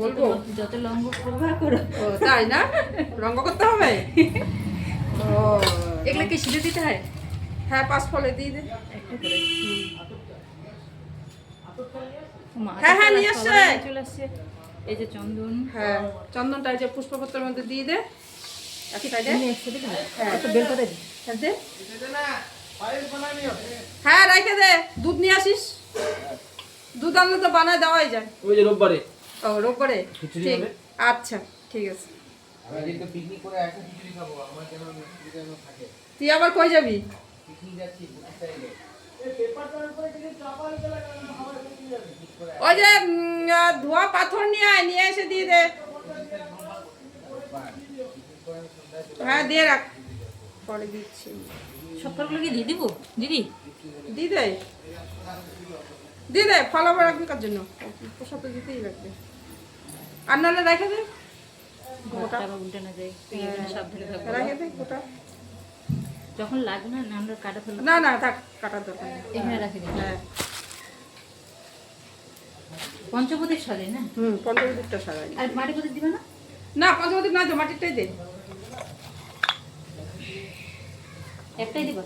বলবো যত লঙ্গ করবা করো। ও তাই না, রঙ্গ করতে হবে। ও এগুলো কি সিদ্ধ দিতে হয়? হ্যাঁ, 5 ফলে দিয়ে দে। একটা করে। মা হ্যাঁ, হ্যাঁ, তো নিয়ে সবার আসছে। আগে চলে আসছে। এই যে চন্দন, হ্যাঁ, চন্দনটা এই যে পুষ্পপত্রের মধ্যে দিয়ে দে এক সাইডে। তুমি একসাথে দাও। হ্যাঁ। একটা বেলপাতা দিই। হ্যাঁ, দে। হ্যাঁ, রেখে দে। দুধ নিয়ে আসিস। দুধ আনলে তো বানায় দেওয়াই যায়। ওই যে রোববারে ও রোববারে, খিচুড়ি ঠিক হবে? আচ্ছা, ঠিক আছে। আমরা যেহেতু পিকনিক করে একটা খিচুড়ি খাবো, আমার কেন খিচুড়ি যেন থাকে। তুই আবার কই যাবি? পিকনিক যাচ্ছি বুঝতে চাইলে ওই যে ধোয়া পাথর নিয়ে আয়, নিয়ে এসে দিয়ে দে। হ্যাঁ, দিয়ে রাখ, পরে দিচ্ছি। সব ফলগুলো কি দিয়ে দিব দিদি? দিয়ে দে, দিয়ে দে, ফল আবার রাখবি কার জন্য? প্রসাদ তো দিতেই লাগবে। আর নাহলে রেখে দে, ঘরটা আবার উল্টে না যায়, তুই এখানে সাবধানে থাকবো। রেখে দে ওটা। যখন লাগবে না আমরা কাটা ফেলবো। না না, থাক, কাটার দরকার নেই। এখানে রাখি দিই। হ্যাঁ, পঞ্চপতির সাজে না? পঞ্চমদিকটা সারাই। আর মাটি পতি দিবে না? না, পঞ্চমদিক না, তো মাটিরটাই দে। একটাই দিবা?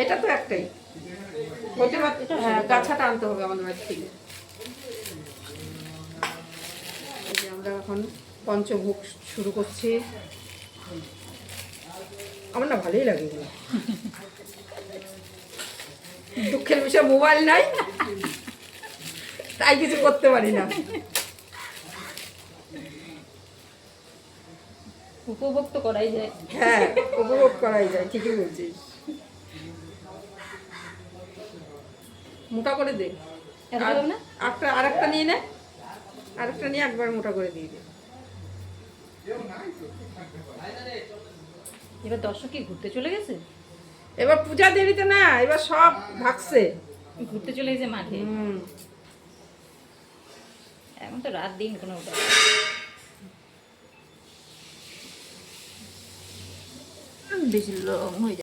এটা তো একটাই। প্রতিবার হ্যাঁ, গাছাটা আনতে হবে আমাদের বাড়ি থেকে। এই যে আমরা এখন পঞ্চভোগ শুরু করছি। আমার না ভালোই লাগে এগুলো। দুঃখের বিষয় মোবাইল নাই, তাই কিছু করতে পারি না। উপভোগ তো করাই যায়। হ্যাঁ, উপভোগ করাই যায়, ঠিকই বলছিস। মোটা করে দে। এত দেবো না? আরেকটা নিয়ে নে, আরেকটা নিয়ে একবার মোটা করে দিয়ে দে। এবার দর্শক কি ঘুরতে চলে গেছে? এবার পূজা দেরিতে না, এবার সব ভাগছে। ঘুরতে চলে গেছে মাঠে। হুম। এখন তো রাত দিন কোনো বেশি লং হয়ে যায়।